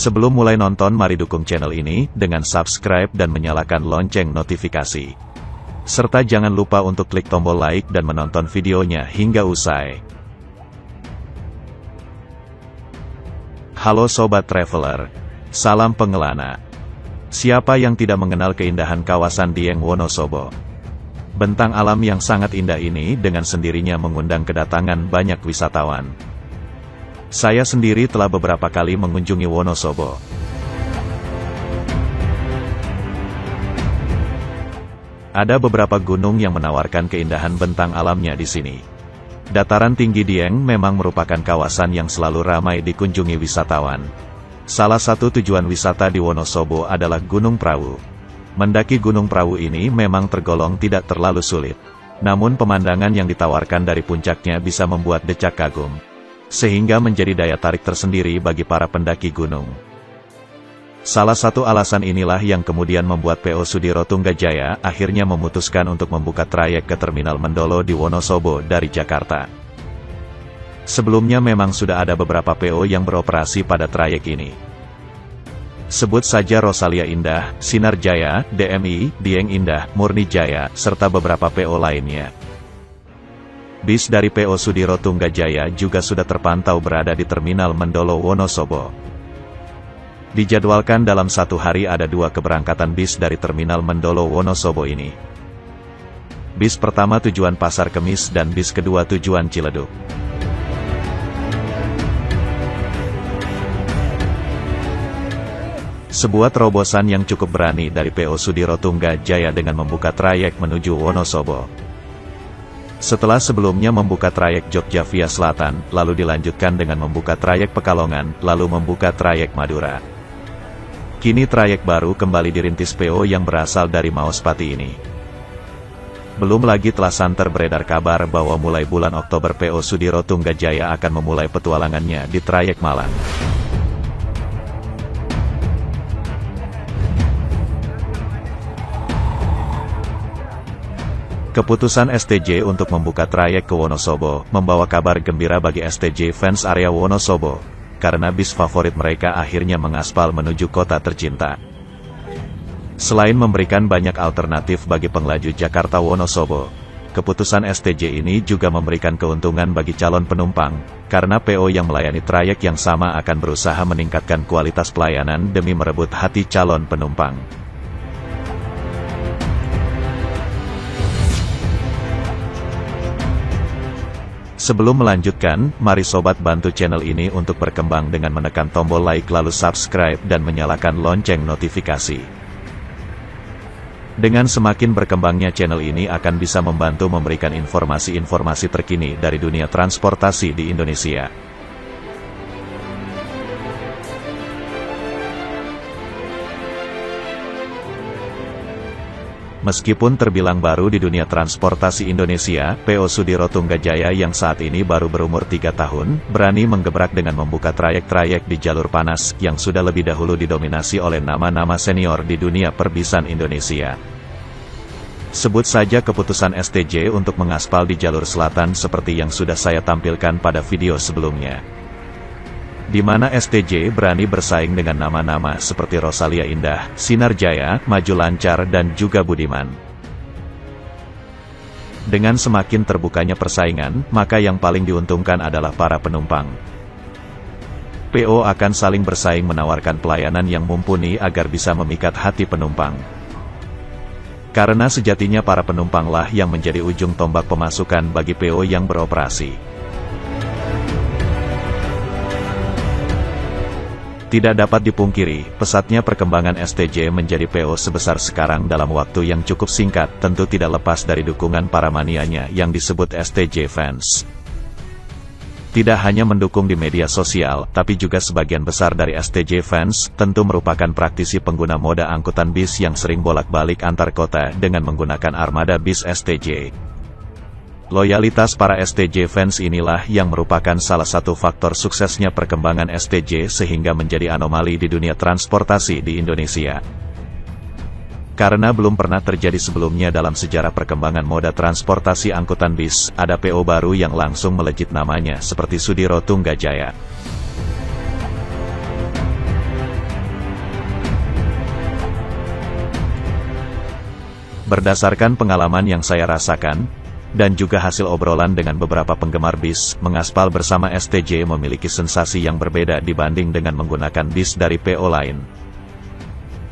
Sebelum mulai nonton, mari dukung channel ini dengan subscribe dan menyalakan lonceng notifikasi. Serta jangan lupa untuk klik tombol like dan menonton videonya hingga usai. Halo Sobat Traveler, salam pengelana. Siapa yang tidak mengenal keindahan kawasan Dieng Wonosobo? Bentang alam yang sangat indah ini dengan sendirinya mengundang kedatangan banyak wisatawan. Saya sendiri telah beberapa kali mengunjungi Wonosobo. Ada beberapa gunung yang menawarkan keindahan bentang alamnya di sini. Dataran tinggi Dieng memang merupakan kawasan yang selalu ramai dikunjungi wisatawan. Salah satu tujuan wisata di Wonosobo adalah Gunung Prawu. Mendaki Gunung Prawu ini memang tergolong tidak terlalu sulit. Namun pemandangan yang ditawarkan dari puncaknya bisa membuat decak kagum, sehingga menjadi daya tarik tersendiri bagi para pendaki gunung. Salah satu alasan inilah yang kemudian membuat PO Sudiro Tunggajaya akhirnya memutuskan untuk membuka trayek ke Terminal Mendolo di Wonosobo dari Jakarta. Sebelumnya memang sudah ada beberapa PO yang beroperasi pada trayek ini. Sebut saja Rosalia Indah, Sinar Jaya, DMI, Dieng Indah, Murni Jaya, serta beberapa PO lainnya. Bis dari PO Sudiro Tunggajaya juga sudah terpantau berada di Terminal Mendolo Wonosobo. Dijadwalkan dalam satu hari ada 2 keberangkatan bis dari Terminal Mendolo Wonosobo ini. Bis pertama tujuan Pasar Kemis dan bis kedua tujuan Ciledug. Sebuah terobosan yang cukup berani dari PO Sudiro Tunggajaya dengan membuka trayek menuju Wonosobo. Setelah sebelumnya membuka trayek Jogja via Selatan, lalu dilanjutkan dengan membuka trayek Pekalongan, lalu membuka trayek Madura. Kini trayek baru kembali dirintis PO yang berasal dari Maospati ini. Belum lagi telah santer beredar kabar bahwa mulai bulan Oktober PO Sudiro Tunggajaya akan memulai petualangannya di trayek Malang. Keputusan STJ untuk membuka trayek ke Wonosobo membawa kabar gembira bagi STJ fans area Wonosobo, karena bis favorit mereka akhirnya mengaspal menuju kota tercinta. Selain memberikan banyak alternatif bagi penglaju Jakarta Wonosobo, keputusan STJ ini juga memberikan keuntungan bagi calon penumpang, karena PO yang melayani trayek yang sama akan berusaha meningkatkan kualitas pelayanan demi merebut hati calon penumpang. Sebelum melanjutkan, mari sobat bantu channel ini untuk berkembang dengan menekan tombol like lalu subscribe dan menyalakan lonceng notifikasi. Dengan semakin berkembangnya channel ini akan bisa membantu memberikan informasi-informasi terkini dari dunia transportasi di Indonesia. Meskipun terbilang baru di dunia transportasi Indonesia, PO Sudiro Tunggajaya yang saat ini baru berumur 3 tahun, berani menggebrak dengan membuka trayek-trayek di jalur panas, yang sudah lebih dahulu didominasi oleh nama-nama senior di dunia perbisan Indonesia. Sebut saja keputusan STJ untuk mengaspal di jalur selatan seperti yang sudah saya tampilkan pada video sebelumnya, di mana STJ berani bersaing dengan nama-nama seperti Rosalia Indah, Sinar Jaya, Maju Lancar dan juga Budiman. Dengan semakin terbukanya persaingan, maka yang paling diuntungkan adalah para penumpang. PO akan saling bersaing menawarkan pelayanan yang mumpuni agar bisa memikat hati penumpang. Karena sejatinya para penumpanglah yang menjadi ujung tombak pemasukan bagi PO yang beroperasi. Tidak dapat dipungkiri, pesatnya perkembangan STJ menjadi PO sebesar sekarang dalam waktu yang cukup singkat tentu tidak lepas dari dukungan para manianya yang disebut STJ fans. Tidak hanya mendukung di media sosial, tapi juga sebagian besar dari STJ fans tentu merupakan praktisi pengguna moda angkutan bis yang sering bolak-balik antar kota dengan menggunakan armada bis STJ. Loyalitas para STJ fans inilah yang merupakan salah satu faktor suksesnya perkembangan STJ sehingga menjadi anomali di dunia transportasi di Indonesia. Karena belum pernah terjadi sebelumnya dalam sejarah perkembangan moda transportasi angkutan bis, ada PO baru yang langsung melejit namanya seperti Sudiro Tunggajaya. Berdasarkan pengalaman yang saya rasakan, dan juga hasil obrolan dengan beberapa penggemar bis, mengaspal bersama STJ memiliki sensasi yang berbeda dibanding dengan menggunakan bis dari PO lain.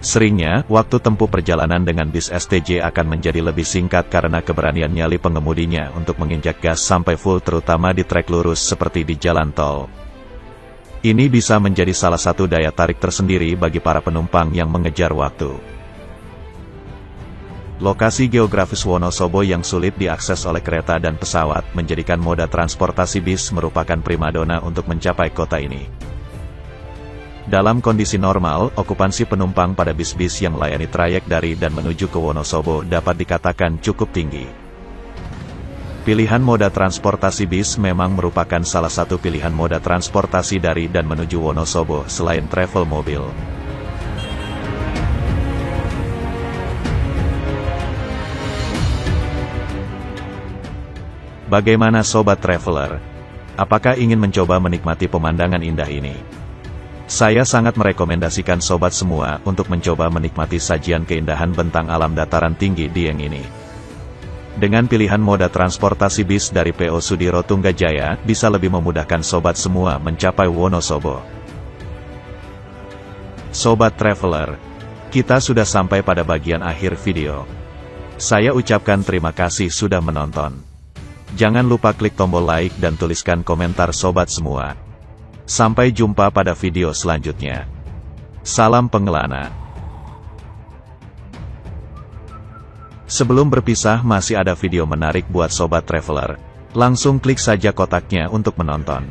Seringnya, waktu tempuh perjalanan dengan bis STJ akan menjadi lebih singkat karena keberanian nyali pengemudinya untuk menginjak gas sampai full terutama di trek lurus seperti di jalan tol. Ini bisa menjadi salah satu daya tarik tersendiri bagi para penumpang yang mengejar waktu. Lokasi geografis Wonosobo yang sulit diakses oleh kereta dan pesawat menjadikan moda transportasi bis merupakan primadona untuk mencapai kota ini. Dalam kondisi normal, okupansi penumpang pada bis-bis yang melayani trayek dari dan menuju ke Wonosobo dapat dikatakan cukup tinggi. Pilihan moda transportasi bis memang merupakan salah satu pilihan moda transportasi dari dan menuju Wonosobo selain travel mobil. Bagaimana Sobat Traveler? Apakah ingin mencoba menikmati pemandangan indah ini? Saya sangat merekomendasikan sobat semua untuk mencoba menikmati sajian keindahan bentang alam dataran tinggi Dieng ini. Dengan pilihan moda transportasi bis dari PO Sudiro Tunggajaya, bisa lebih memudahkan sobat semua mencapai Wonosobo. Sobat Traveler, kita sudah sampai pada bagian akhir video. Saya ucapkan terima kasih sudah menonton. Jangan lupa klik tombol like dan tuliskan komentar sobat semua. Sampai jumpa pada video selanjutnya. Salam pengelana. Sebelum berpisah masih ada video menarik buat sobat traveler. Langsung klik saja kotaknya untuk menonton.